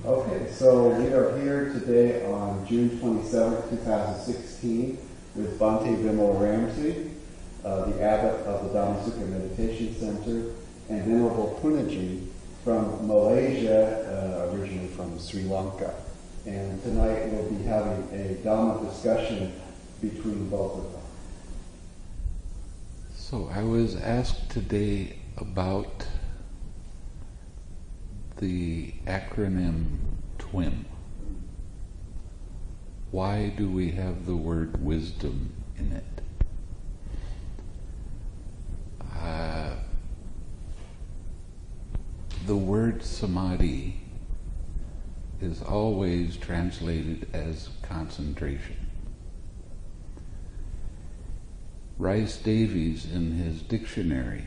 Okay, so we are here today on June 27th, 2016 with Bhante Vimalaramsi, the abbot of the Dhamma Sukha Meditation Center, and Venerable Punnaji from Malaysia, originally from Sri Lanka. And tonight we'll be having a Dhamma discussion between both of them. So I was asked today about the acronym TWIM. Why do we have the word wisdom in it? The word samadhi is always translated as concentration. Rice Davies, in his dictionary,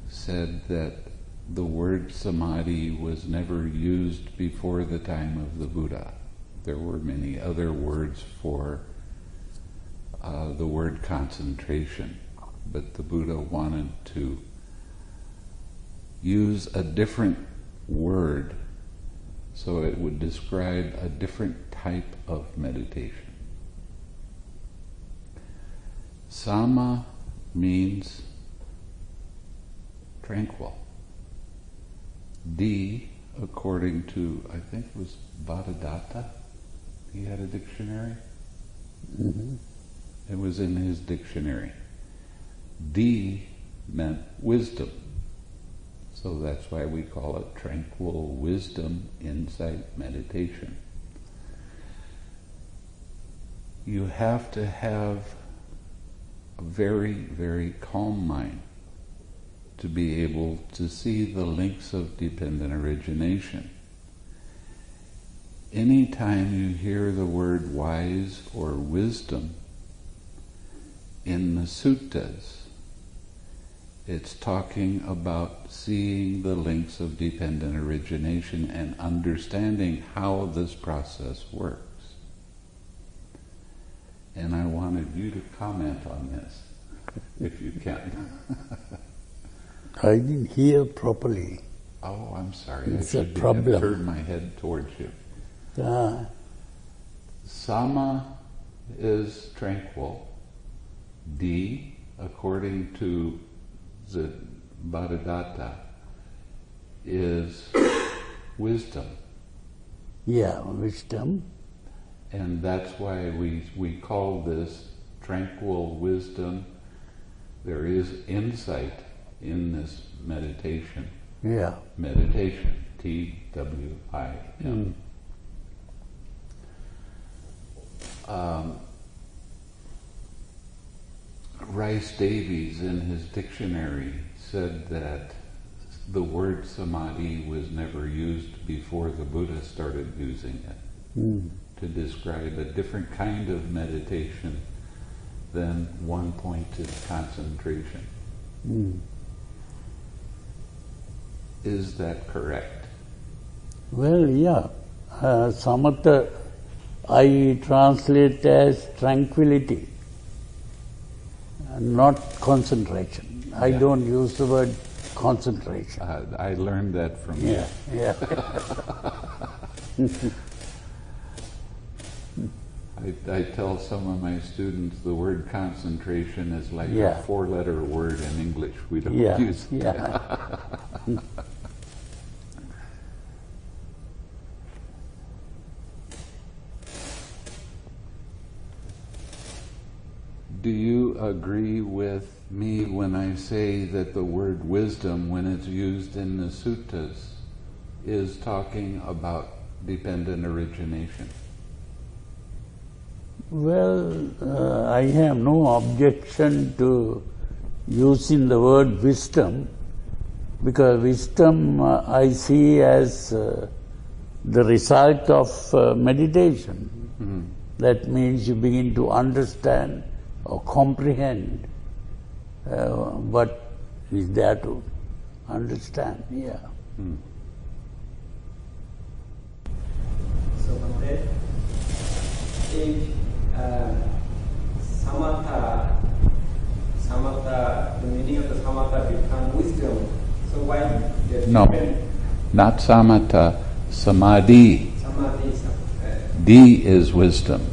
said that the word samadhi was never used before the time of the Buddha. There were many other words for the word concentration, but the Buddha wanted to use a different word so it would describe a different type of meditation. Sama means tranquil. D, according to, I think it was Bhadadatta, he had a dictionary. Mm-hmm. It was in his dictionary. D meant wisdom. So that's why we call it tranquil wisdom, insight, meditation. You have to have a very, very calm mind to be able to see the links of dependent origination. Anytime you hear the word wise or wisdom in the suttas, it's talking about seeing the links of dependent origination and understanding how this process works. And I wanted you to comment on this, if you can. I didn't hear properly. Oh, I'm sorry. It's I a should problem. have turned my head towards you. Sama is tranquil. D, according to the Bhadadatta, is wisdom. Yeah, wisdom. And that's why we call this tranquil wisdom. There is insight in this meditation. Yeah. Meditation, TWIM. Rice Davies, in his dictionary, said that the word samadhi was never used before the Buddha started using it to describe a different kind of meditation than one-pointed concentration. Is that correct? Well, yeah. Samatha I translate as tranquility, not concentration. Yeah. I don't use the word concentration. I learned that from you. Yeah. I tell some of my students the word concentration is like a four-letter word in English. We don't use it. Do you agree with me when I say that the word wisdom, when it's used in the suttas, is talking about dependent origination? Well, I have no objection to using the word wisdom, because wisdom I see as the result of meditation. Mm-hmm. That means you begin to understand or comprehend what is there to understand. Yeah. So, Bhante, if samatha, the meaning of the samatha become wisdom, so why No, not samatha, samadhi. D is wisdom.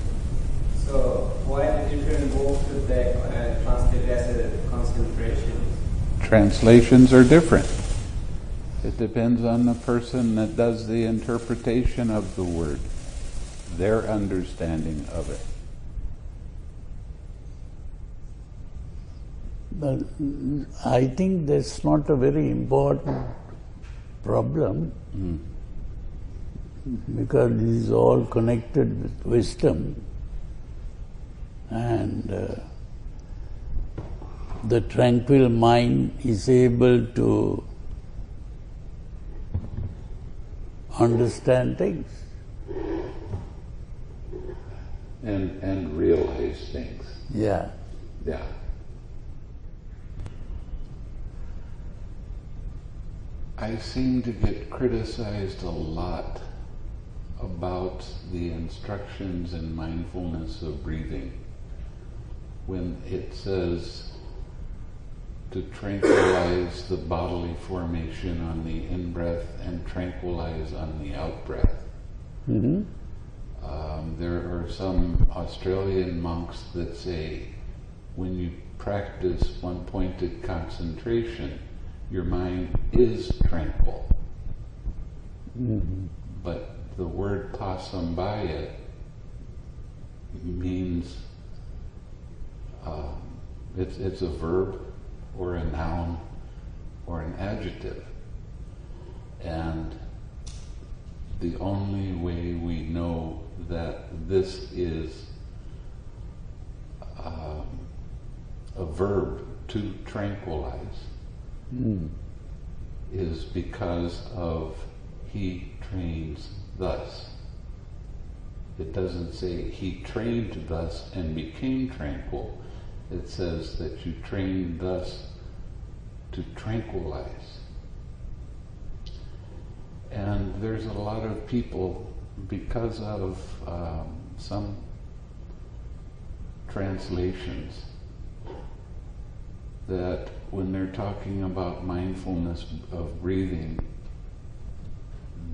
So why the different books that translate as concentration? Translations are different. It depends on the person that does the interpretation of the word, their understanding of it. But I think that's not a very important problem because this is all connected with wisdom, and the tranquil mind is able to understand things. And realize things. Yeah. Yeah. I seem to get criticized a lot about the instructions in mindfulness of breathing when it says to tranquilize the bodily formation on the in-breath and tranquilize on the out-breath. Mm-hmm. There are some Australian monks that say when you practice one-pointed concentration, your mind is tranquil. Mm-hmm. But the word pasambaya means it's a verb or a noun or an adjective. And the only way we know that this is a verb to tranquilize is because of he trains thus. It doesn't say he trained thus and became tranquil. It says that you train thus to tranquilize. And there's a lot of people, because of some translations, that when they're talking about mindfulness of breathing,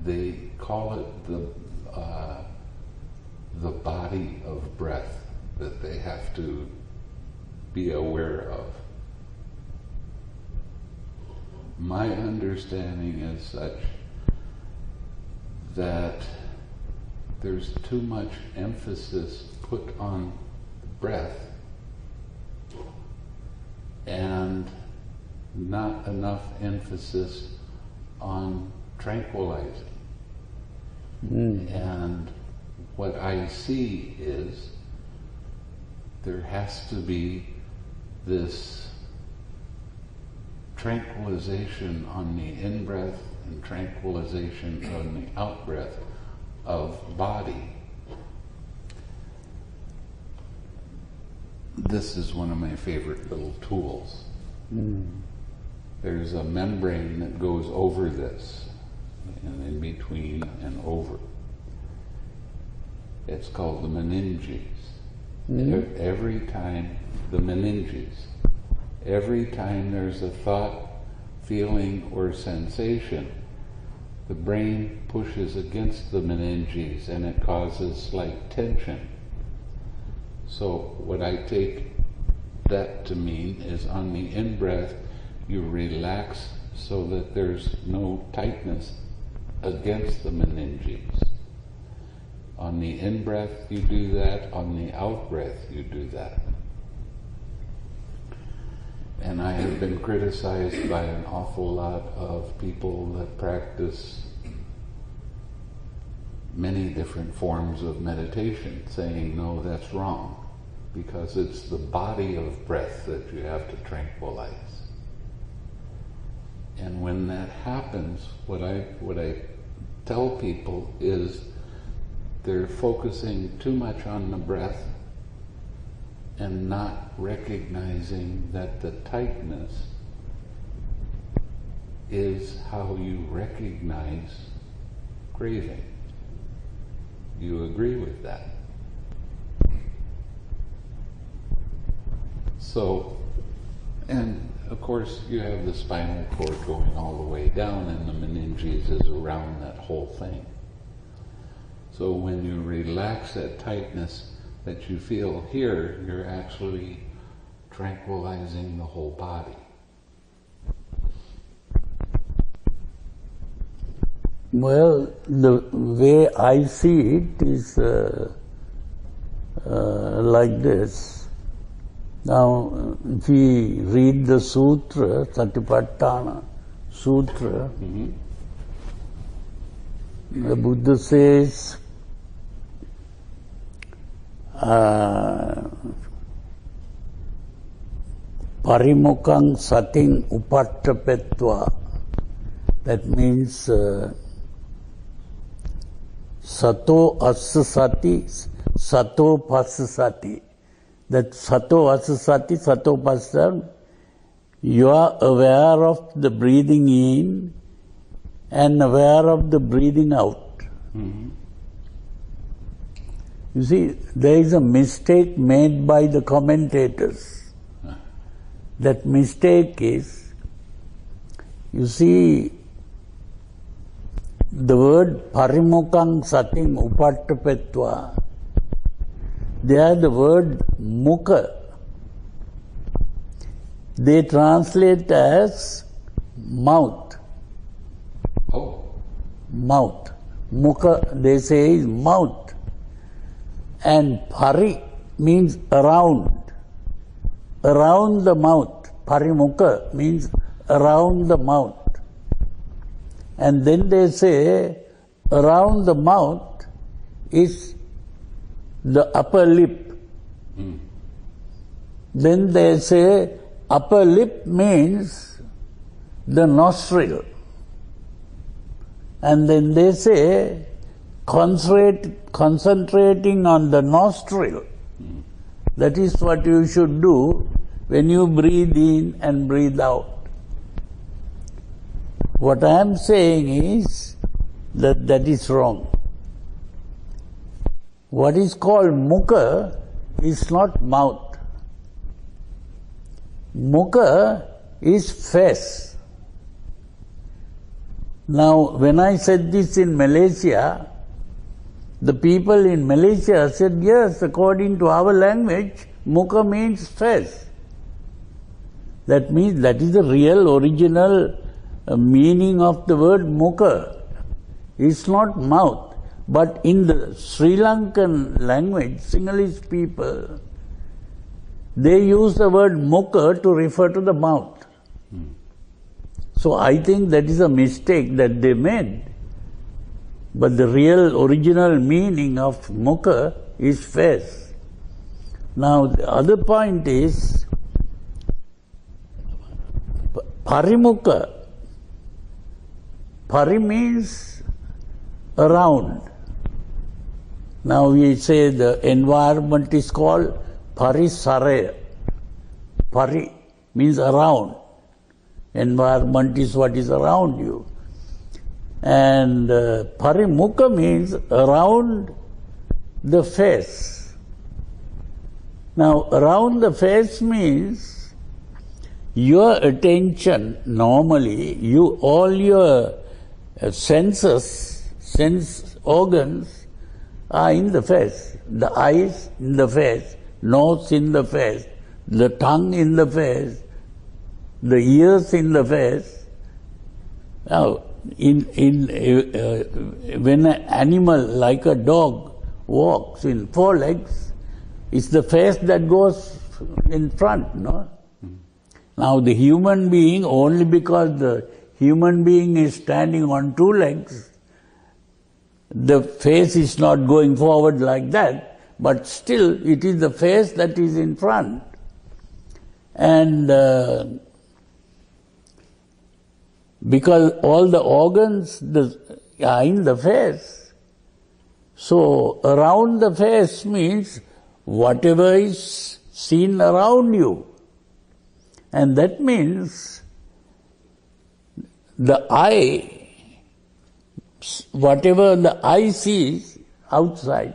they call it the body of breath that they have to be aware of. My understanding is such that there's too much emphasis put on breath and not enough emphasis on tranquilizing. And what I see is there has to be this tranquilization on the in-breath and tranquilization on the out-breath of body. This is one of my favorite little tools. There's a membrane that goes over this, and in between and over. It's called the meninges. Every time, the meninges, every time there's a thought, feeling, or sensation, the brain pushes against the meninges and it causes slight tension. So what I take that to mean is on the in-breath, you relax so that there's no tightness against the meninges. On the in-breath, you do that. On the out-breath, you do that. And I have been criticized by an awful lot of people that practice many different forms of meditation, saying, no, that's wrong, because it's the body of breath that you have to tranquilize. And when that happens, what I tell people is they're focusing too much on the breath and not recognizing that the tightness is how you recognize craving. Do you agree with that? So, and of course you have the spinal cord going all the way down and the meninges is around that whole thing. So So when you relax that tightness that you feel here, you're actually tranquilizing the whole body. Well, the way I see it is like this. Now, if we read the sutra, Satipatthana Sutra, the Buddha says, Parimukhaṃ satiṃ upaṭṭapetva. That means sato assa sati, sato passa sati. That sato assa sati, sato passa, you are aware of the breathing in and aware of the breathing out. You see, there is a mistake made by the commentators. That mistake is, you see, the word parimukhaṃ satiṃ upaṭṭapetva, there the word mukha, they translate as mouth. Oh. Mouth. Mukha, they say, is mouth. And pari means around. Around the mouth. Parimukha means around the mouth. And then they say, around the mouth is the upper lip. Then they say, upper lip means the nostril. And then they say, concentrating on the nostril. That is what you should do when you breathe in and breathe out. What I am saying is that that is wrong. What is called mukha is not mouth. Mukha is face. Now, when I said this in Malaysia, the people in Malaysia said, yes, according to our language, mukha means face. That means that is the real original meaning of the word mukha. It's not mouth. But in the Sri Lankan language, Sinhalese people, they use the word mukha to refer to the mouth. So I think that is a mistake that they made. But the real original meaning of mukha is face. Now the other point is parimukha. Pari means around. Now we say the environment is called parisaraya. Pari means around. Environment is what is around you. And parimukha means around the face. Now around the face means your attention normally, all your senses, sense organs are in the face. The eyes in the face, nose in the face, the tongue in the face, the ears in the face. Now, when an animal like a dog walks in four legs, it's the face that goes in front, no? Now the human being, only because the human being is standing on two legs, the face is not going forward like that, but still it is the face that is in front. And because all the organs are in the face, so around the face means whatever is seen around you. And that means the eye, whatever the eye sees outside,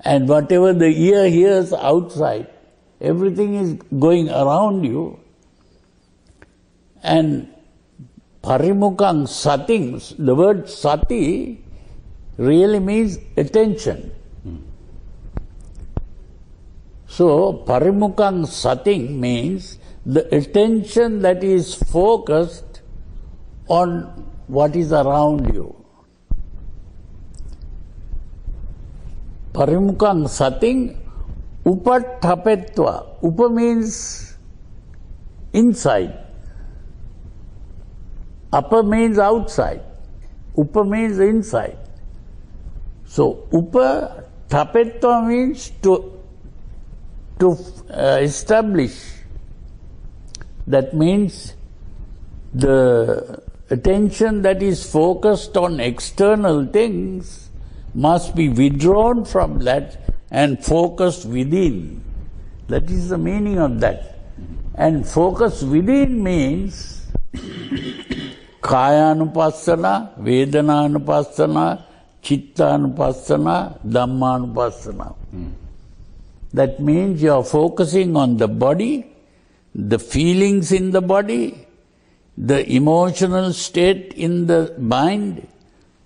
and whatever the ear hears outside, everything is going around you. And parimukhaṃ satiṃ, the word sati really means attention. So, parimukhaṃ sating means the attention that is focused on what is around you. Parimukhaṃ sating upaṭṭhapetva. Upa means inside. Apa means outside. Upa means inside. So, upaṭṭhapetva means to establish. That means the attention that is focused on external things must be withdrawn from that and focused within. That is the meaning of that. And focus within means kāyānupassana, vedananupassana, chittanupassana, dhammanupassana. That means you are focusing on the body, the feelings in the body, the emotional state in the mind,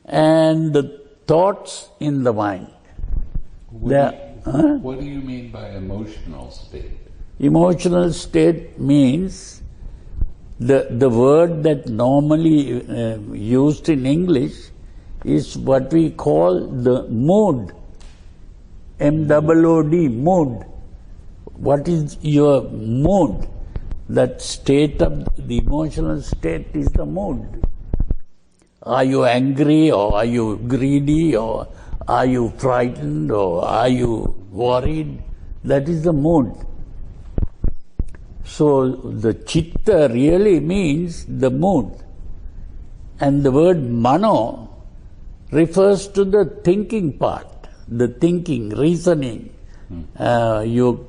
and the thoughts in the mind. What do you mean by emotional state? Emotional state means the word that normally used in English is what we call the mood. M-O-O-D, mood. What is your mood? That state of the emotional state is the mood. Are you angry, or are you greedy, or are you frightened, or are you worried? That is the mood. So the chitta really means the mood. And the word mano refers to the thinking part, the thinking, reasoning. You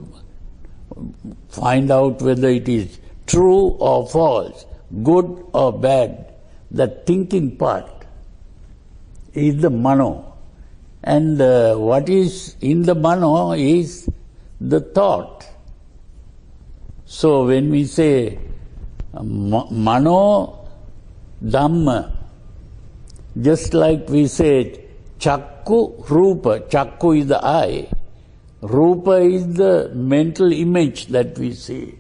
find out whether it is true or false, good or bad. The thinking part is the mano. And what is in the mano is the thought. So when we say mano Dhamma, just like we say chakku rupa, chakku is the eye, rupa is the mental image that we see.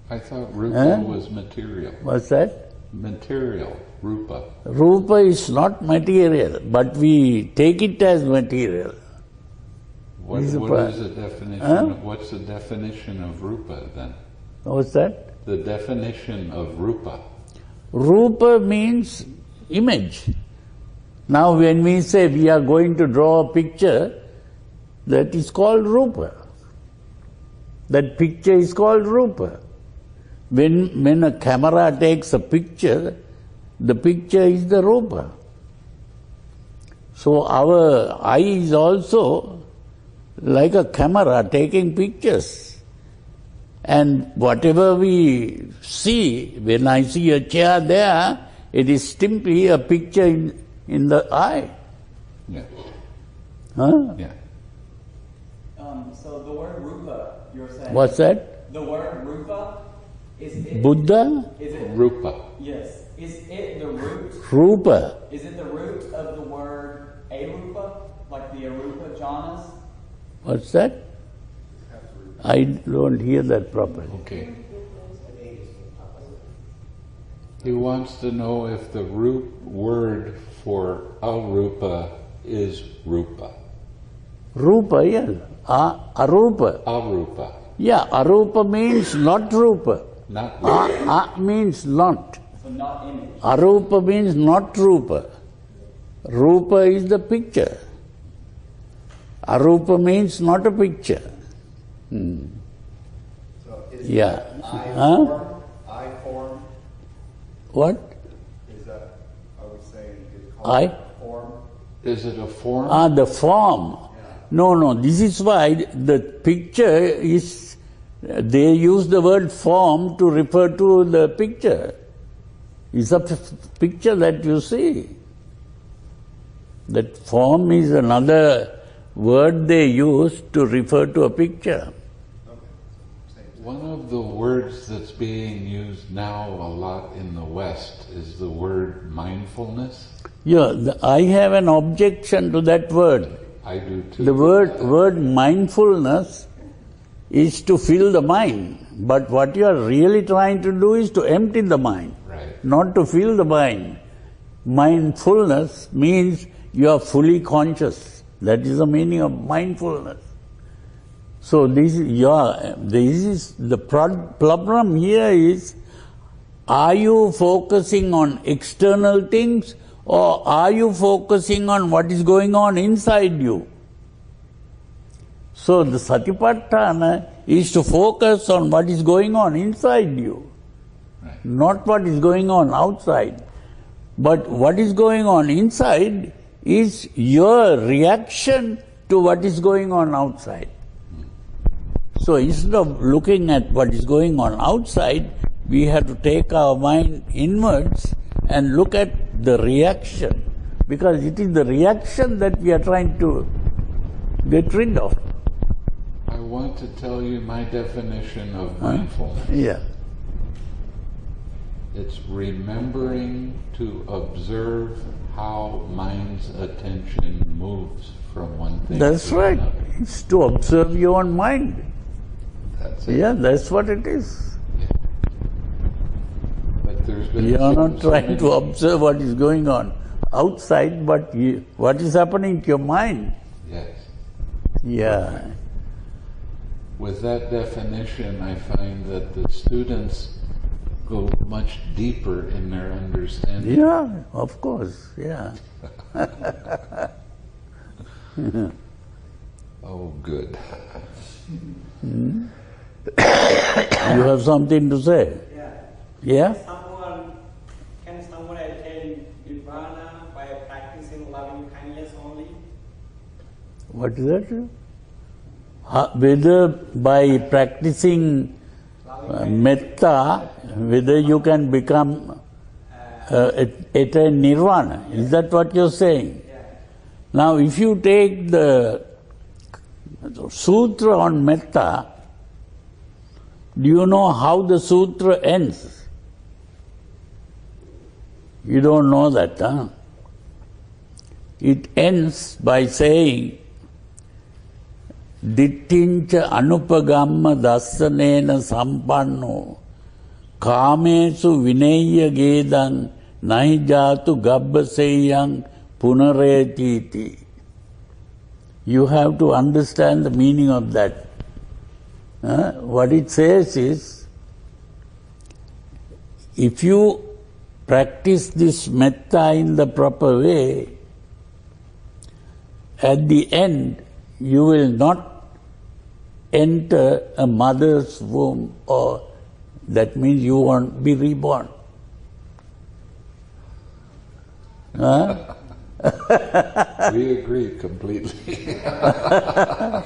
I thought rupa was material. What's that? Material, rupa. Rupa is not material, but we take it as material. What is the definition? What's the definition of rupa then? What's that? The definition of rupa. Rupa means image. Now when we say we are going to draw a picture, that is called rupa. That picture is called rupa. When a camera takes a picture, the picture is the rupa. So our eye is also like a camera taking pictures. And whatever we see, when I see a chair there, it is simply a picture in the eye. Yeah. Huh? Yeah. So the word rupa, you're saying... What's that? The word rupa, is it... Buddha? Is it... Rupa. Yes. Is it the root? Rupa. Is it the root of the word arupa, like the arupa jhanas? What's that? I don't hear that properly. Okay. He wants to know if the root word for arupa is rupa. Rupa, yes. Arupa. Arupa. Yeah, arupa means not rupa. Not rupa. Means not. So not image. Arupa means not rupa. Rupa is the picture. Arupa means not a picture. So is Yeah. that I Huh? form? I form? What? Is that, I would say, is I? called form? Is it a form? The form. No, this is why the picture is, they use the word form to refer to the picture. It's a picture that you see. That form is another word they use to refer to a picture. Okay, One of the words that's being used now a lot in the West is the word mindfulness. Yeah, I have an objection to that word. I do too. The word mindfulness is to fill the mind, but what you are really trying to do is to empty the mind, Right. not to fill the mind. Mindfulness means you are fully conscious. That is the meaning of mindfulness. So this is the problem here is, are you focusing on external things or are you focusing on what is going on inside you? So the Satipatthana is to focus on what is going on inside you, Right. not what is going on outside. But what is going on inside is your reaction to what is going on outside. So instead of looking at what is going on outside, we have to take our mind inwards and look at the reaction, because it is the reaction that we are trying to get rid of. I want to tell you my definition of mindfulness. Yeah. It's remembering to observe how mind's attention moves from one thing That's to right. another. It's to observe your own mind. That's it. Yeah, that's what it is. But there's been You are so not trying many- to observe what is going on outside, but what is happening to your mind. Yes. Yeah. With that definition, I find that the students go much deeper in their understanding. Yeah, of course, yeah. Oh, good. You have something to say? Yeah. Yeah? Can someone attain Nirvana by practicing loving kindness only? What is that? Whether by practicing metta, whether you can become attain nirvana. Is that what you're saying? Yeah. Now, if you take the sutra on metta, do you know how the sutra ends? You don't know that, huh? It ends by saying, Dittincha anupagamma dassanena sampanno kamesu vinaya gedang nahi jatu gabbaseyang punaretiti. You have to understand the meaning of that. What it says is, if you practice this metta in the proper way, at the end you will not enter a mother's womb, or that means you won't be reborn. Huh? We agree completely. And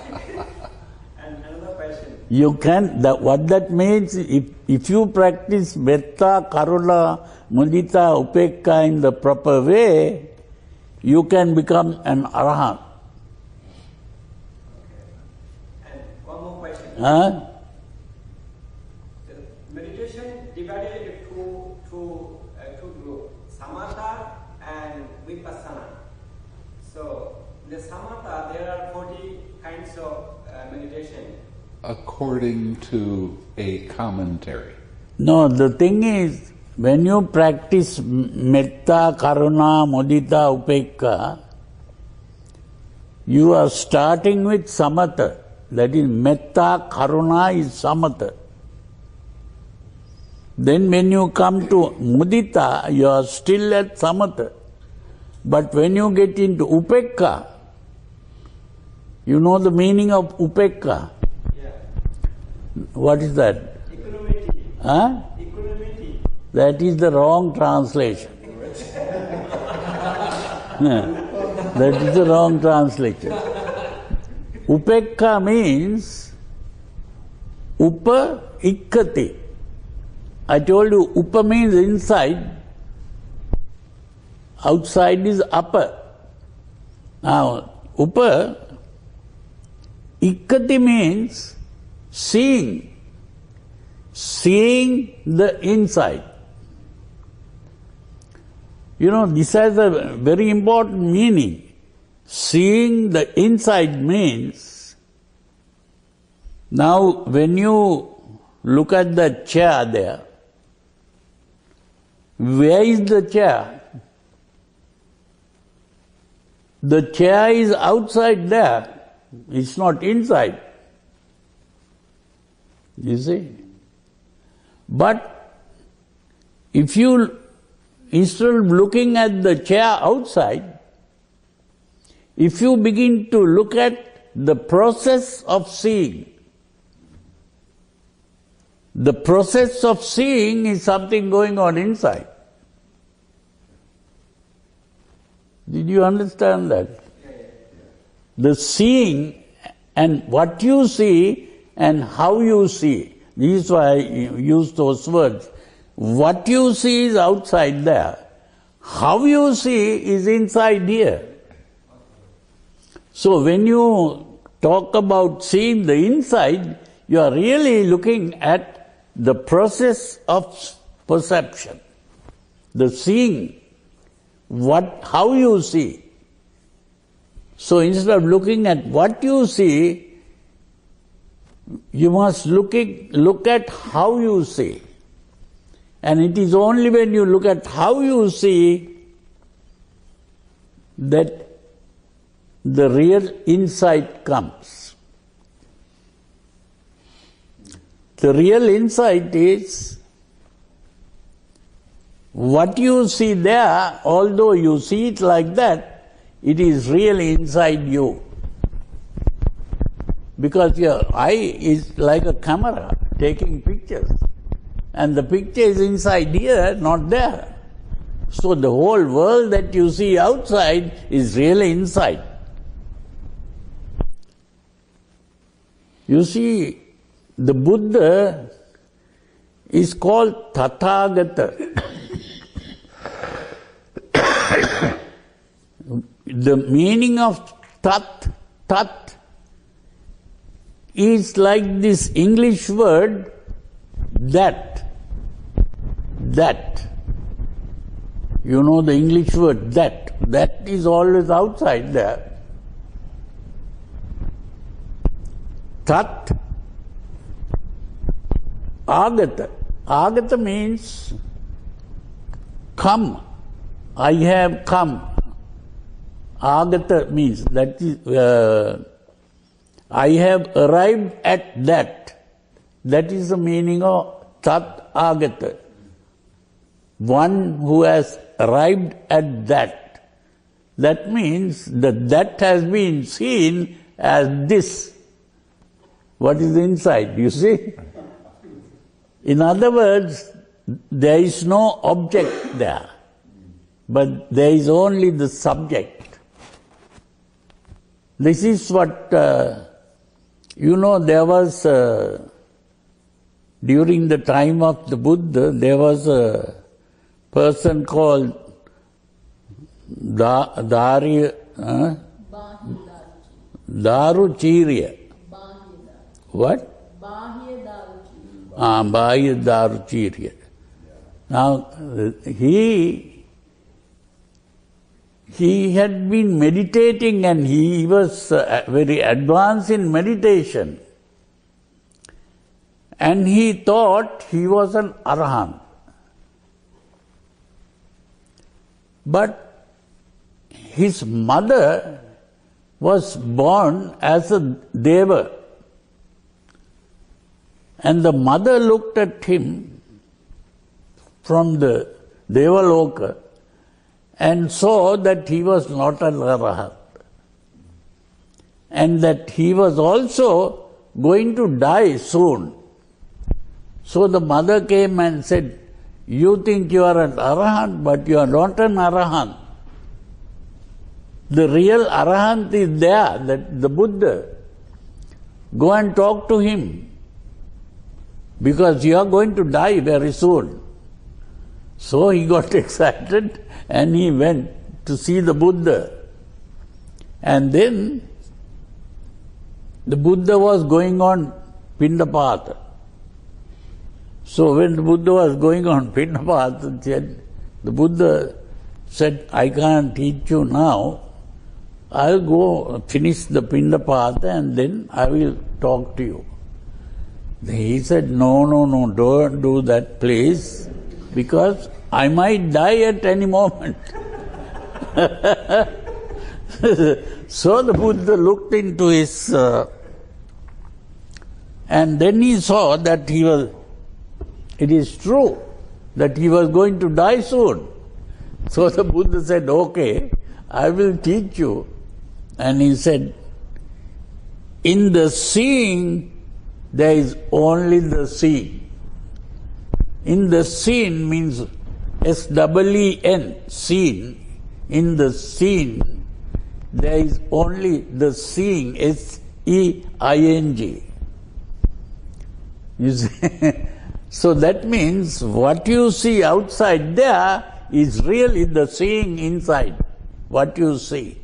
another question. You can, what that means, if you practice metta, karuna, mudita, upekka in the proper way, you can become an arahant. And one more question. Huh? The meditation divided into two groups, samatha and vipassana. So, in the samatha there are 40 kinds of meditation. According to a commentary. No, the thing is, when you practice metta, karuna, mudita, upekka, you are starting with samatha. That is, metta, karuna is samatha. Then when you come to mudita, you are still at samatha. But when you get into upekka, you know the meaning of upekka. Yeah. What is that? Equanimity. Huh? Equanimity. That is the wrong translation. That is the wrong translation. Upekka means upa ikkati. I told you, upa means inside, outside is upper. Now, upa, ikkati means seeing. seeing the inside. You know, this has a very important meaning. Seeing the inside means, now when you look at the chair there, where is the chair? The chair is outside there, it's not inside. You see? But if you, instead of looking at the chair outside, if you begin to look at the process of seeing, the process of seeing is something going on inside. Did you understand that? The seeing and what you see and how you see. This is why I use those words. What you see is outside there. How you see is inside here. So when you talk about seeing the inside, you are really looking at the process of perception, the seeing, how you see. So instead of looking at what you see, you must look at how you see. And it is only when you look at how you see that the real insight comes. The real insight is what you see there, although you see it like that, it is really inside you. Because your eye is like a camera taking pictures, and the picture is inside here, not there. So the whole world that you see outside is really inside. You see, the Buddha is called Tathagata. The meaning of tat is like this English word that. You know the English word that. That is always outside there. Tat, agata. Agata means come. I have come. Agata means that is, I have arrived at that. That is the meaning of tat agata. One who has arrived at that. That means that has been seen as this. What is inside, you see? In other words, there is no object there, but there is only the subject. This is what, you know, there was, during the time of the Buddha, there was a person called Daruchirya. What? Bahya Daruchirya. Now, he had been meditating and he was very advanced in meditation. And he thought he was an arahant. But his mother was born as a deva. And the mother looked at him from the Devaloka and saw that he was not an arahant. And that he was also going to die soon. So the mother came and said, you think you are an arahant, but you are not an arahant. The real arahant is there, that the Buddha. Go and talk to him, because you are going to die very soon. So he got excited and he went to see the Buddha. And then the Buddha was going on Pindapata. So when the Buddha was going on Pindapath, the Buddha said, I can't teach you now. I'll go finish the Pindapath and then I will talk to you. He said, no, don't do that, please, because I might die at any moment. So the Buddha looked into his... and then he saw that it is true that he was going to die soon. So the Buddha said, okay, I will teach you. And he said, in the seeing, there is only the seeing. In the seen means S-E-E-N, seen. In the seen, there is only the seeing, S-E-I-N-G. You see? So that means what you see outside there is really the seeing inside, what you see.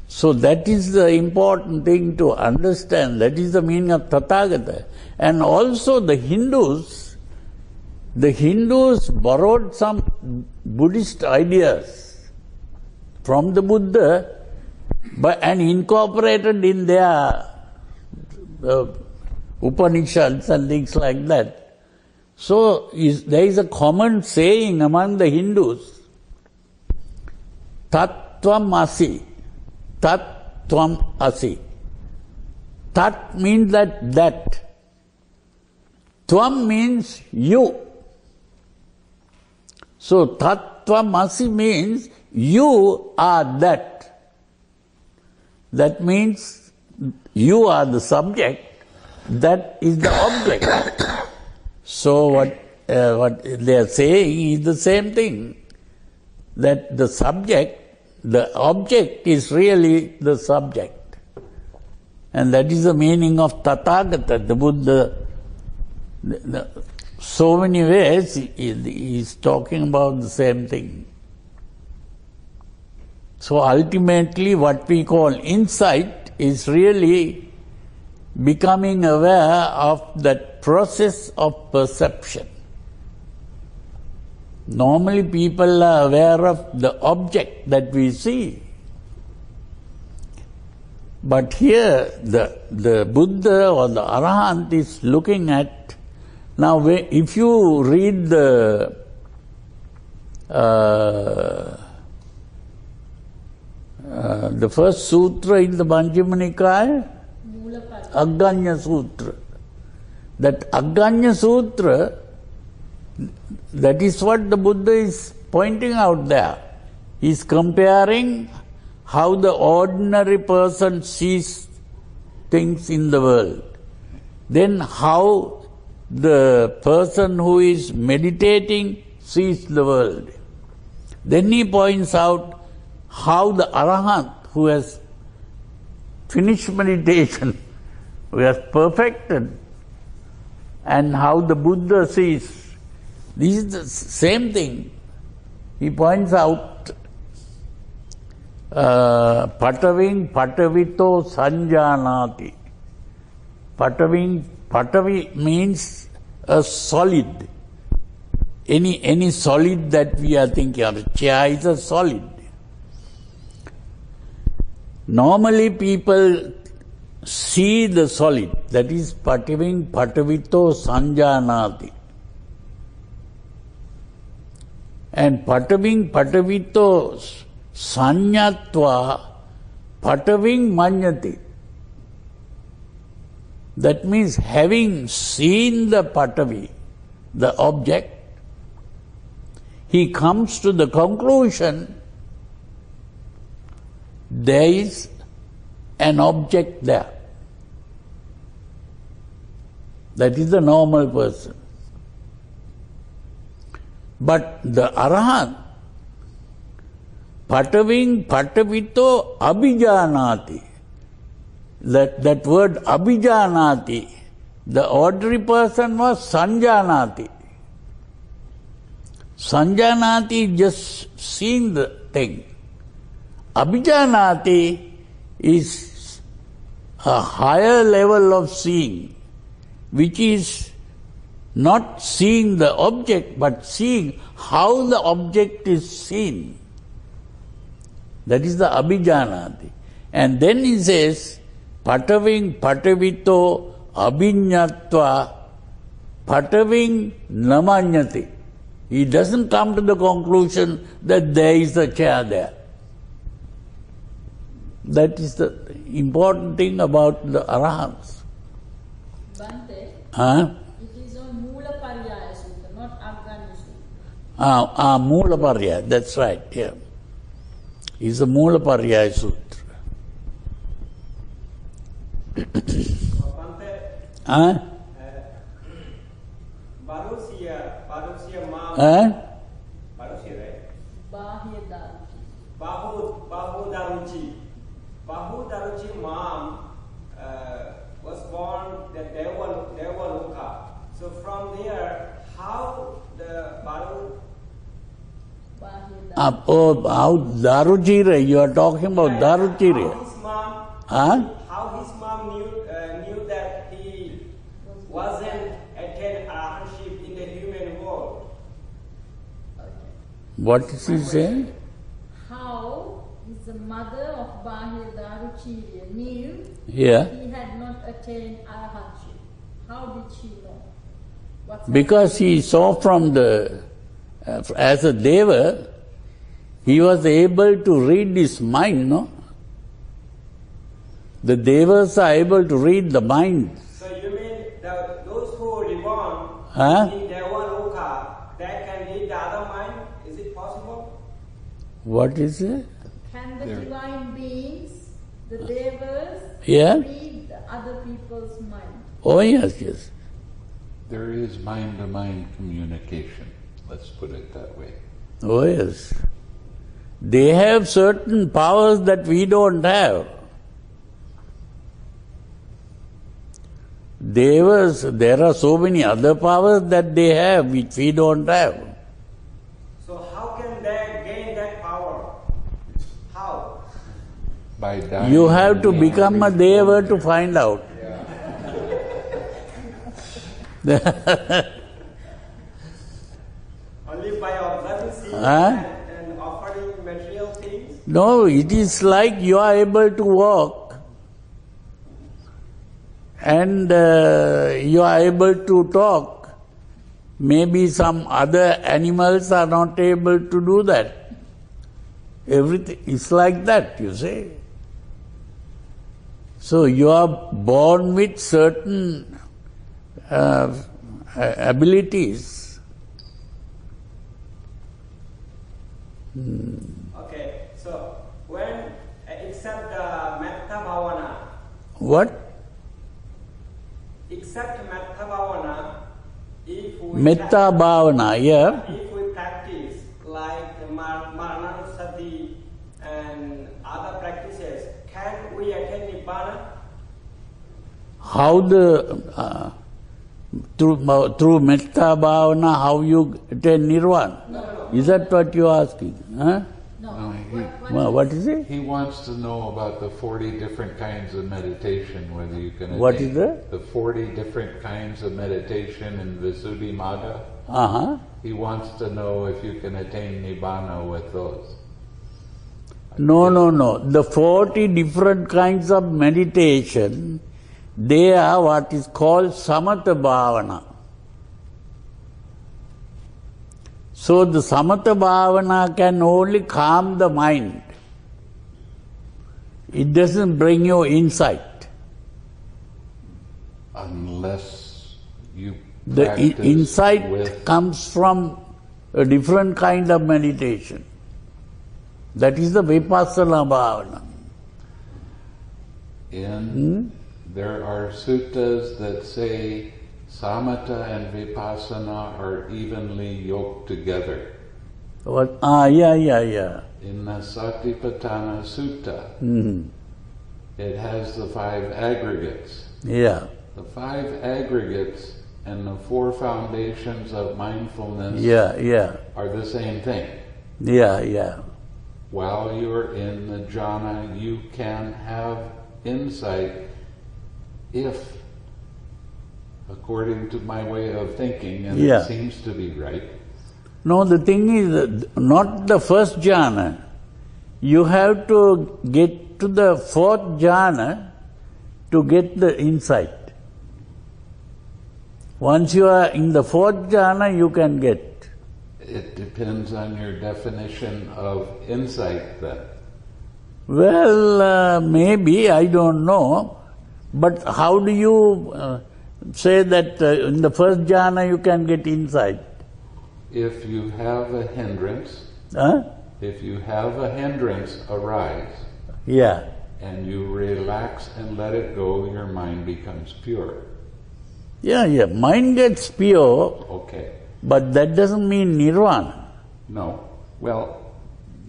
So that is the important thing to understand. That is the meaning of Tathagata. And also the Hindus borrowed some Buddhist ideas from the Buddha and incorporated in their Upanishads and things like that. So there is a common saying among the Hindus, Tat Tvam Asi. Tat Tvam Asi. Tat means that. Tvam means you. So Tat Tvam Asi means you are that. That means you are the subject, that is the object. So what they are saying is the same thing, that the subject, the object is really the subject. And that is the meaning of Tathagata, the Buddha. So many ways he is talking about the same thing. So ultimately what we call insight is really becoming aware of that process of perception. Normally people are aware of the object that we see. But here the Buddha or the Arahant is looking at... Now if you read the first sutra in the Majjhima Nikaya, Aganya Sutra. That Aganya Sutra, that is what the Buddha is pointing out there. He is comparing how the ordinary person sees things in the world. Then how the person who is meditating sees the world. Then he points out how the Arahant, who has finished meditation, who has perfected, and how the Buddha sees. This is the same thing. He points out, Pataving Patavito Sanjanati. Patavi means a solid. Any solid that we are thinking of. A chair is a solid. Normally people see the solid, that is Pataving Patavito Sanjanati. And Pataving Patavito Sanyatva Pataving Manyati. That means having seen the Patavi, the object, he comes to the conclusion there is an object there. That is the normal person. But the Arahant, Pataving Patavito Abhijanati. That word Abhijanati, the ordinary person was Sanjanati. Sanjanati is just seeing the thing. Abhijanati is a higher level of seeing. which is not seeing the object, but seeing how the object is seen. That is the abhijanati. And then he says, pataving patavito abhinyatva pataving namanyati. He doesn't come to the conclusion that there is a chair there. That is the important thing about the arahants. Bhante, Huh? it is on Mula Pariyaya Sutta, not Aganya Sutta. Mula Pariyaya, that's right, yeah. It's a Mula Pariyaya Sutra. Bhante, Huh? Barusia Mam. Barusia, right? Bahya Daruchi. Bahu Daruchi Mam was born the Devaloka. So from there, how the Baru... Bahya Daruchi. How Daruchire, you are talking about Daruchire. How his mom, Huh? how his mom knew that he wasn't attained arahantship in the human world. What is he saying? How is the mother of Bahya Daruchi knew Yeah. he had not attained arahantship? How did she know? What's Because he saw from the, as a deva, he was able to read his mind, no? The devas are able to read the mind. So you mean those who are reborn Huh? in Devaloka, that can read the other mind? Is it possible? What is it? Can the divine beings, the devas, Yeah? read the other people's mind? Oh yes, yes. There is mind-to-mind communication, let's put it that way. Oh yes. They have certain powers that we don't have. Devas, there are so many other powers that they have which we don't have. So how can they gain that power? How? By dying You have to and become a being deva reborn. to find out. Only by observing seeing Huh? and offering material things? No, it is like you are able to walk and you are able to talk. Maybe some other animals are not able to do that. Everything is like that, you see. So you are born with certain abilities. Okay, so when except the metta bhavana, What? except metta bhavana, if we Metta bhavana, yeah. if we practice like maranasati and other practices, can we attain nibbana? How through metta bhavana, how you attain nirvana? No. Is that what you are asking? Huh? No. What is it? He wants to know about the 40 different kinds of meditation, whether you can What attain is that? the 40 different kinds of meditation in Visuddhimagga. Uh-huh. He wants to know if you can attain Nibbana with those. No. The 40 different kinds of meditation, they are what is called samatha bhavana. So the samatha bhavana can only calm the mind. It doesn't bring you insight. Unless you The practice insight with comes from a different kind of meditation. That is the vipassana bhavana. There are suttas that say samatha and vipassana are evenly yoked together. What? Yeah. In the Satipatthana Sutta, it has the 5 aggregates. Yeah. The 5 aggregates and the 4 foundations of mindfulness Yeah. are the same thing. Yeah. While you're in the jhana, you can have insight if according to my way of thinking, and Yeah. it seems to be right. No, the thing is, not the first jhana. You have to get to the fourth jhana to get the insight. Once you are in the fourth jhana, you can get. It depends on your definition of insight then. Well, maybe, I don't know. But how do you say that in the first jhana you can get insight? If you have a hindrance, Huh? if you have a hindrance arise, Yeah. and you relax and let it go, your mind becomes pure. Yeah. Mind gets pure, Okay. but that doesn't mean nirvana. No. Well,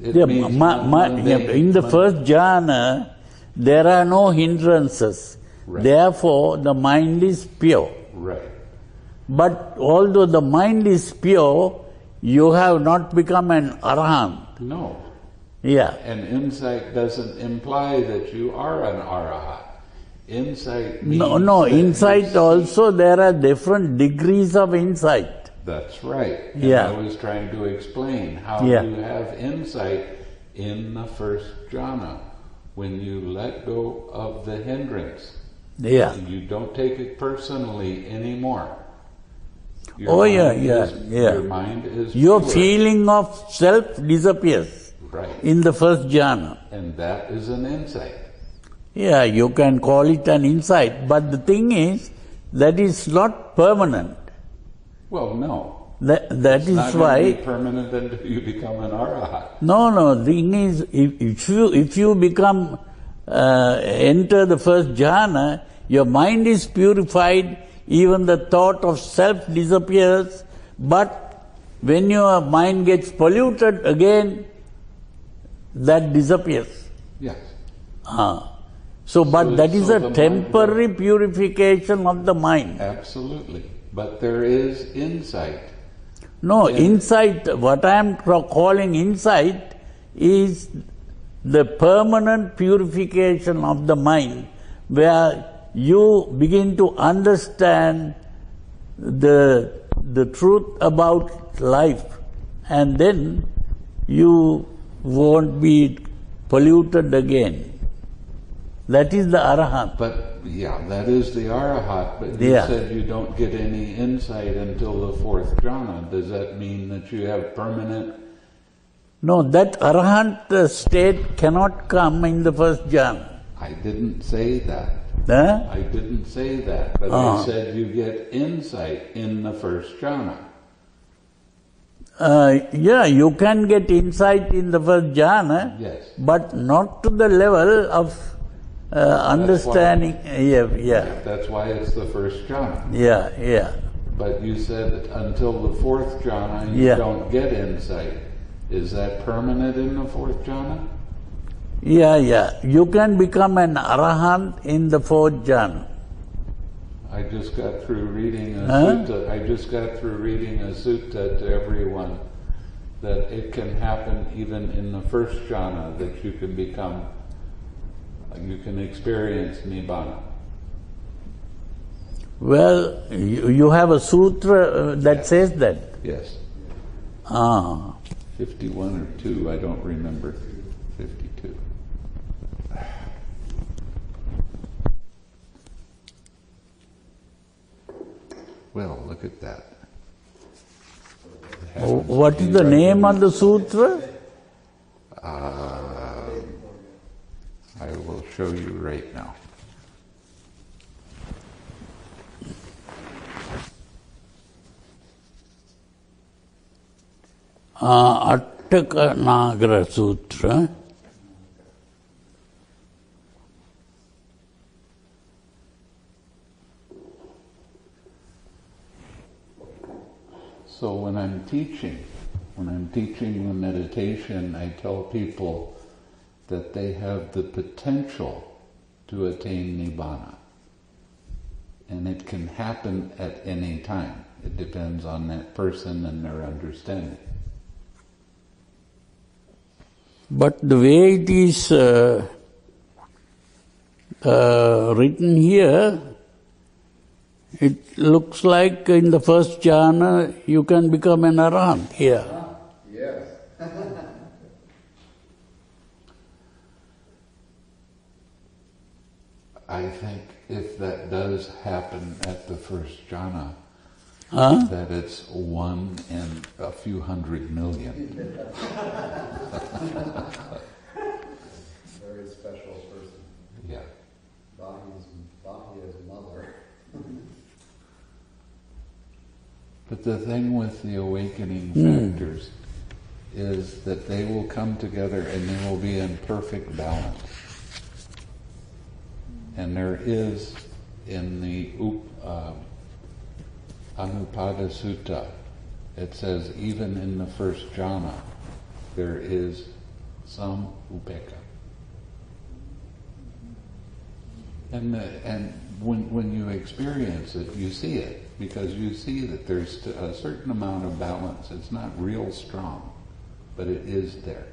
it Yeah, means in the first jhana, there are no hindrances. Right. Therefore, the mind is pure. Right. But although the mind is pure, you have not become an arahant. No. Yeah. And insight doesn't imply that you are an arahat. Insight means No, that you insight see- also, there are different degrees of insight. That's right. And Yeah. I was trying to explain how Yeah. you have insight in the first jhana. When you let go of the hindrance, Yeah. you don't take it personally anymore. Your Oh, yeah, mind yeah, is- yeah. Your mind is Your pure. feeling of self disappears Right. in the first jhana. And that is an insight. Yeah, you can call it an insight, but the thing is, that is not permanent. Well, no. That It's is not going to why. be permanent until you become an arahat. No, the thing is, if you become, enter the first jhana, your mind is purified, even the thought of self disappears, but when your mind gets polluted again, that disappears. Yes. But that is so a the mind temporary purification of the mind. Absolutely. But there is insight. No, Yeah. insight, what I am calling insight is the permanent purification of the mind, where you begin to understand the truth about life, and then you won't be polluted again. That is the arahant. But, yeah, that is the arahat, but you Yeah. said you don't get any insight until the fourth jhana. Does that mean that you have permanent... No, that arahant state cannot come in the first jhana. I didn't say that. Huh? I didn't say that, but I said you get insight in the first jhana. Yeah, you can get insight in the first jhana, Yes. but not to the level of understanding. Yeah. That's why it's the first jhana. Yeah. But you said until the fourth jhana you Yeah. don't get insight. Is that permanent in the fourth jhana? Yeah. You can become an arahant in the fourth jhana. I just got through reading a Huh? sutta. I just got through reading a sutta to everyone that it can happen even in the first jhana that you can become, you can experience nibbana. Well, you have a sutra that says that. Yes. 51 or 2, I don't remember. 52. Well, look at that. It happens What to is be the right name in- of the sutra? I will show you right now. Attaka Nagara Sutra. So when I'm teaching the meditation, I tell people that they have the potential to attain Nibbana. And it can happen at any time. It depends on that person and their understanding. But the way it is written here, It looks like in the first jhana you can become an arahant here. Yes. I think if that does happen at the first jhana, Huh? that it's 1 in a few hundred million. Very special person. Yeah. Bahi's mother. But the thing with the awakening factors is that they will come together and they will be in perfect balance. And there is in the Anupada Sutta, it says even in the first jhana, there is some upekkha. And when you experience it, you see it, because you see that there's a certain amount of balance. It's not real strong, but it is there.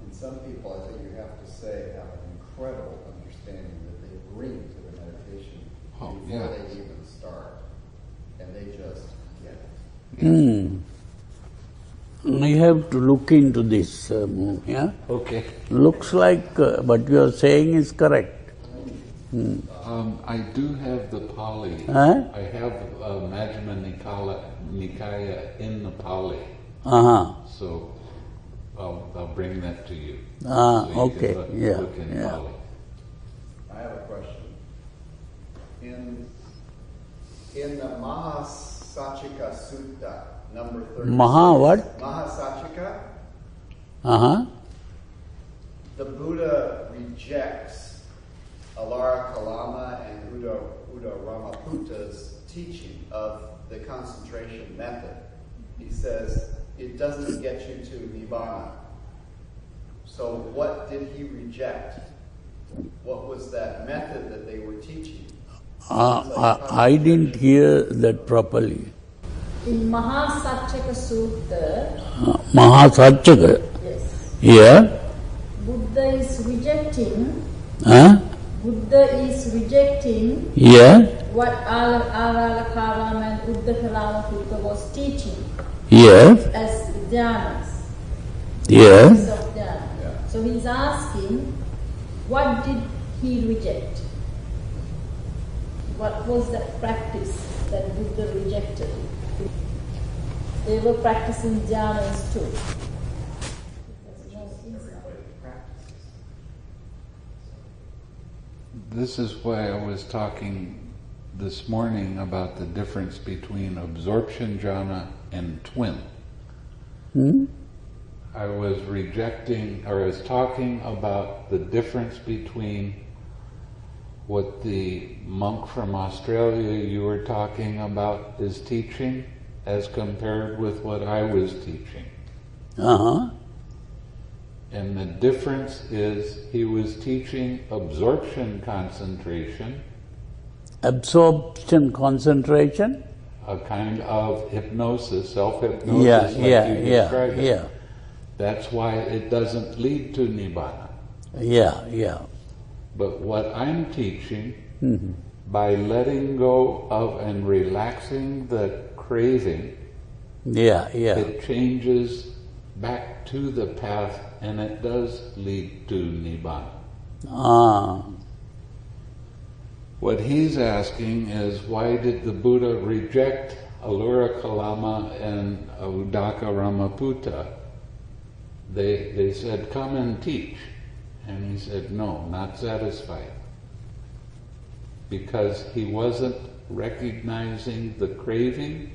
And some people, I think you have to say, have an incredible understanding that they bring to the meditation before they even start. And they just get it. I have to look into this, yeah? Okay. Looks like what you are saying is correct. I do have the Pali. Huh? I have Majjhima Nikaya in the Pali. So I'll bring that to you. So you Okay, can yeah, look in yeah. Pali. I have a question. In the Mahasachika Sutta, number 36. Maha what? Mahasachika, the Buddha rejects Alara Kalama and Uda Ramaputa's teaching of the concentration method. He says it doesn't get you to Nibbana. So what did he reject? What was that method that they were teaching? I didn't hear that properly. In Mahasachaka Sutta, Mahasachaka, yes, yeah? Buddha is rejecting Yeah? what Avalokitesvara and Uddhacharana was teaching Yes? as Jhanas. Yes? Of jhana. So he's asking, what did he reject? What was that practice that Buddha rejected? They were practicing jhanas too. This is why I was talking this morning about the difference between absorption jhana and TWIM. I was talking about the difference between what the monk from Australia you were talking about is teaching as compared with what I was teaching. And the difference is he was teaching absorption concentration. Absorption concentration? A kind of hypnosis, self-hypnosis, you described it. Yeah. That's why it doesn't lead to Nibbana. Yeah. But what I'm teaching, by letting go of and relaxing the craving, it changes back to the path and it does lead to Nibbana. What he's asking is, why did the Buddha reject Alura Kalama and Uddaka Ramaputta? They said, come and teach. And he said, no, not satisfied. Because he wasn't recognizing the craving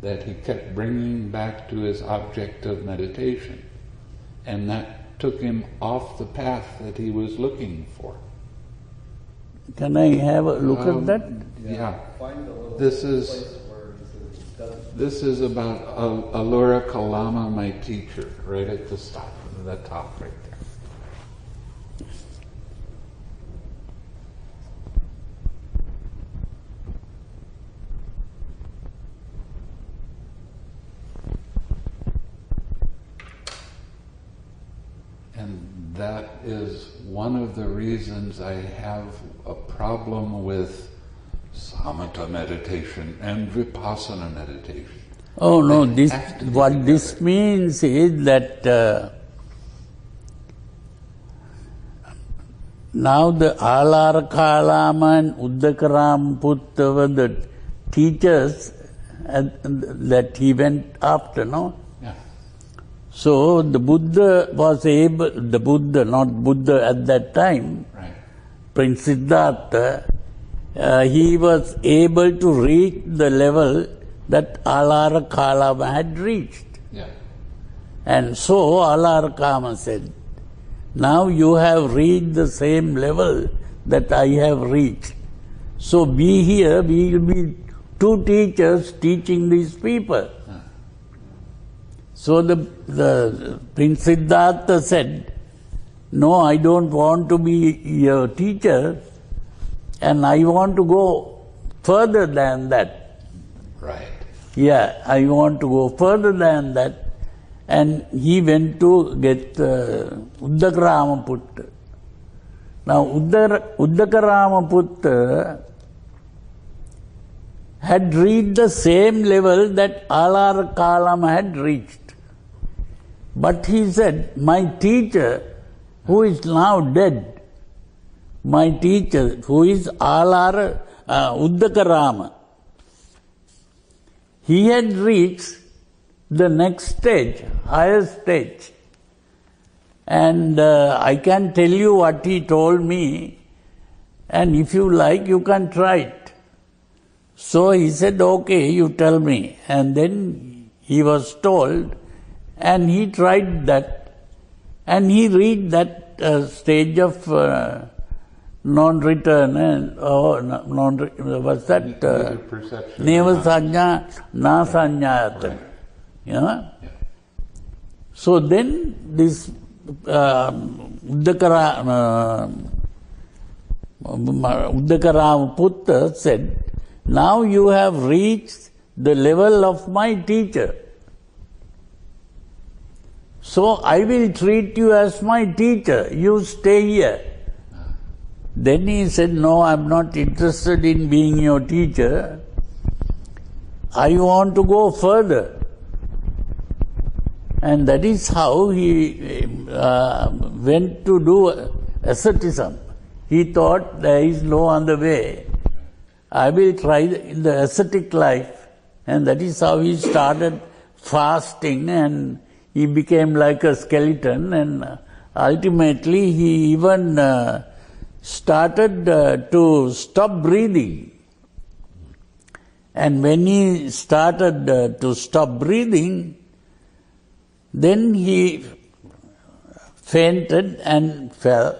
that he kept bringing back to his object of meditation. And that took him off the path that he was looking for. Can I have a look at that? Yeah. Find a little This place is where he says it doesn't. This is about Alura Kalama, my teacher, right at the top right there. one of the reasons I have a problem with samatha meditation and vipassana meditation. Oh no, what this means is that now the Alara Kalama and Uddakaram Putta were the teachers that he went after, no? Yeah. So the Buddha was able, the Buddha, not Buddha at that time, Right. Prince Siddhartha, he was able to reach the level that Alara Kalama had reached. Yeah. And so Alara Kalama said, now you have reached the same level that I have reached. So be here, we will be two teachers teaching these people. So the Prince Siddhartha said, no, I don't want to be your teacher, and I want to go further than that. Right. Yeah, I want to go further than that. And he went to get Uddakarama Putta. Now Uddakarama Putta had reached the same level that Alara Kalama had reached. But he said, my teacher, who is now dead, my teacher, who is Uddakarama, he had reached the next stage, higher stage. And I can tell you what he told me, and if you like, you can try it. So he said, okay, you tell me. And then he was told, and he tried that, and he reached that stage of non-return, and what's that? Neither perception. Neva sanya, na sanyayata. Right. You know? Yeah. So then this Uddakarama Putta said, now you have reached the level of my teacher. So I will treat you as my teacher. You stay here. Then he said, no, I'm not interested in being your teacher. I want to go further. And that is how he went to do asceticism. He thought there is no other way. I will try the ascetic life. And that is how he started fasting, and he became like a skeleton, and ultimately he even started to stop breathing. And when he started to stop breathing, then he fainted and fell.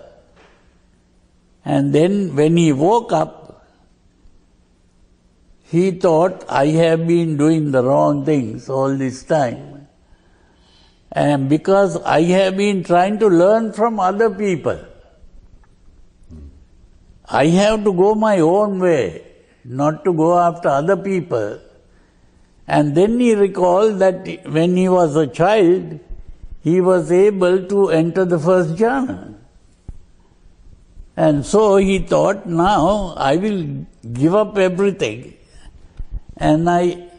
And then when he woke up, he thought, I have been doing the wrong things all this time. And because I have been trying to learn from other people, I have to go my own way, not to go after other people. And then he recalled that when he was a child, he was able to enter the first jhana. And so he thought, now I will give up everything, and I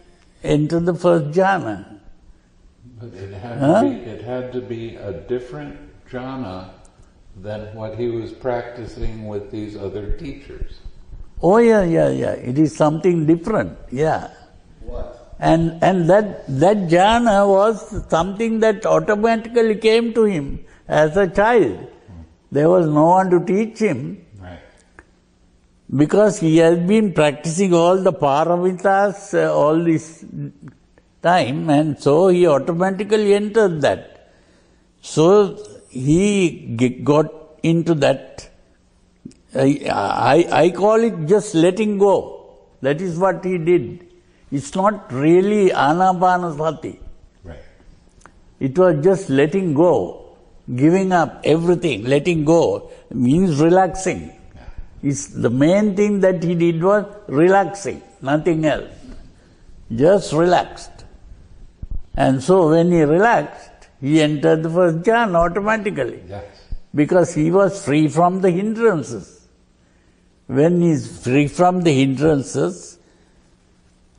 enter the first jhana. But it had to be a different jhana than what he was practicing with these other teachers. Oh yeah. It is something different, yeah. What? And that jhana was something that automatically came to him as a child. There was no one to teach him. Right. Because he has been practicing all the paramitas all this time, and so he automatically entered that. So he got into that. I call it just letting go. That is what he did. It's not really anapanasati. Right. It was just letting go, giving up everything. Letting go means relaxing. It's the main thing that he did was relaxing, nothing else. Just relaxed. And so when he relaxed, he entered the first jhana automatically. Yes. because he was free from the hindrances. When he is free from the hindrances,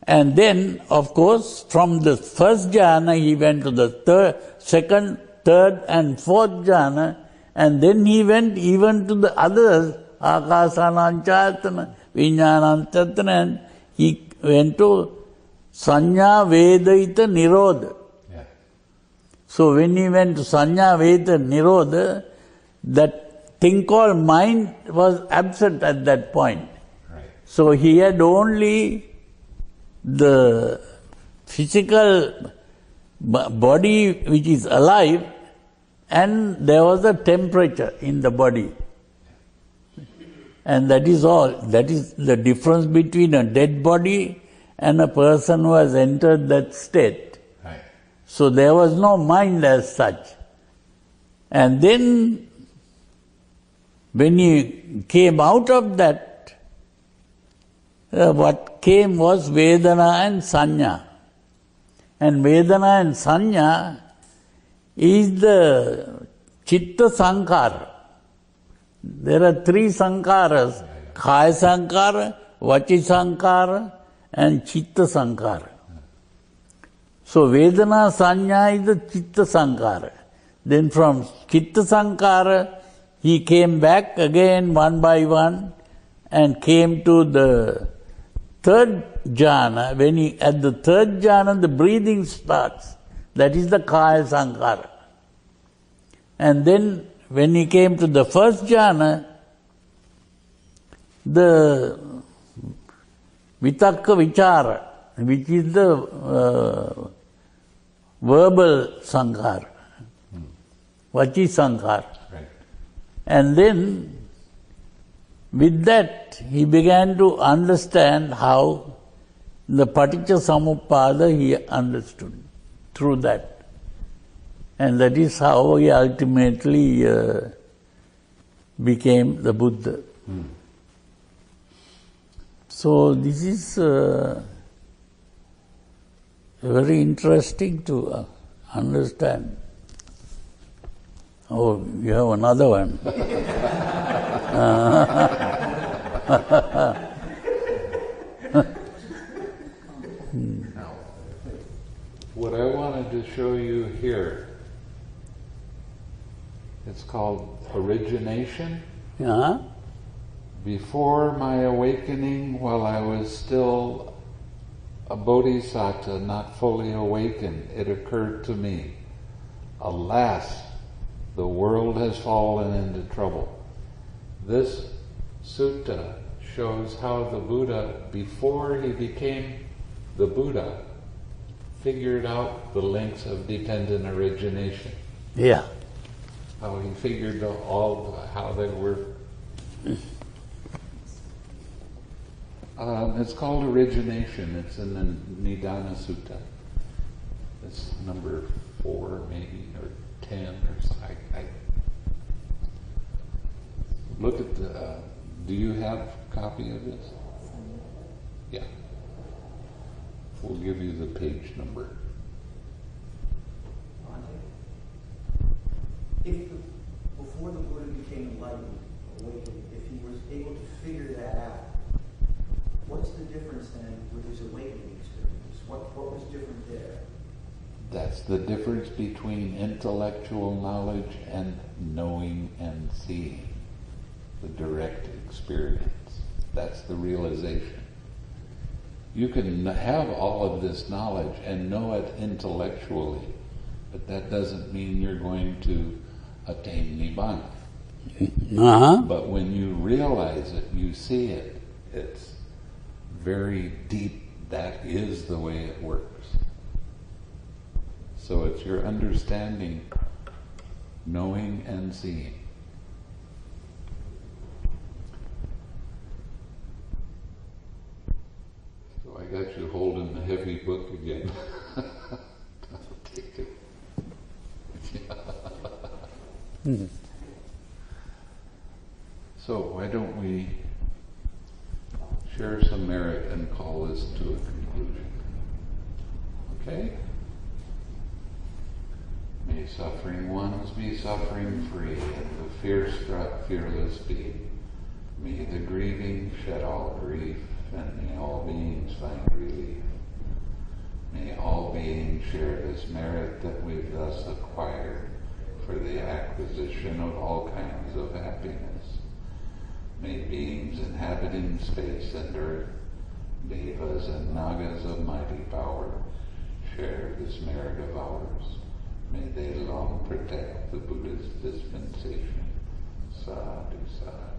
and then, of course, from the first jhana, he went to the second, third, and fourth jhana, and then he went even to the others, akasananchayatana, vijnananchayatana, and he went to sanya vedaita nirodha. Yeah. So when he went to sanya vedaita nirodha, that thing called mind was absent at that point. Right. So he had only the physical body which is alive, and there was a temperature in the body. And that is all. That is the difference between a dead body and a person who has entered that state. Right. So there was no mind as such. And then when he came out of that, what came was Vedana and Sanya. And Vedana and Sanya is the Chitta Sankara. There are three Sankaras, Kaya Sankara, Vachi Sankara and Chitta Sankara. So Vedana Sanya is the Chitta Sankara. Then from Chitta Sankara, he came back again one by one and came to the third jhana. When he, at the third jhana, the breathing starts. That is the Kaya Sankara. And then when he came to the first jhana, the Vitakka Vichara, which is the verbal Sankara, Vachi Sankara. Right. And then with that, he began to understand how the Paticca Samuppada he understood through that. And that is how he ultimately became the Buddha. So this is very interesting to understand. Oh, you have another one. Now, what I wanted to show you here, it's called origination. Yeah. Before my awakening, while I was still a bodhisattva, not fully awakened, it occurred to me, alas, the world has fallen into trouble. This sutta shows how the Buddha, before he became the Buddha, figured out the links of dependent origination. Yeah. How he figured how they were. It's called origination. It's in the Nidana Sutta. It's number 4 maybe, or 10 or something. Look at the, do you have a copy of this? Yeah. We'll give you the page number. If before the Buddha became enlightened, awakened, if he was able to figure that out, what's the difference then with his awakening experience? What was different there? That's the difference between intellectual knowledge and knowing and seeing. The direct experience. That's the realization. You can have all of this knowledge and know it intellectually, but that doesn't mean you're going to attain Nibbana. But when you realize it, you see it, it's very deep. That is the way it works. So it's your understanding, knowing and seeing. So I got you holding the heavy book again. I'll take it. So why don't we share some merit and call this to a conclusion? Okay? May suffering ones be suffering free, and the fear-struck fearless be. May the grieving shed all grief, and may all beings find relief. May all beings share this merit that we've thus acquired for the acquisition of all kinds of happiness. May beings inhabiting space and earth, devas and nagas of mighty power, share this merit of ours. May they long protect the Buddha's dispensation. Sadhu, sadhu.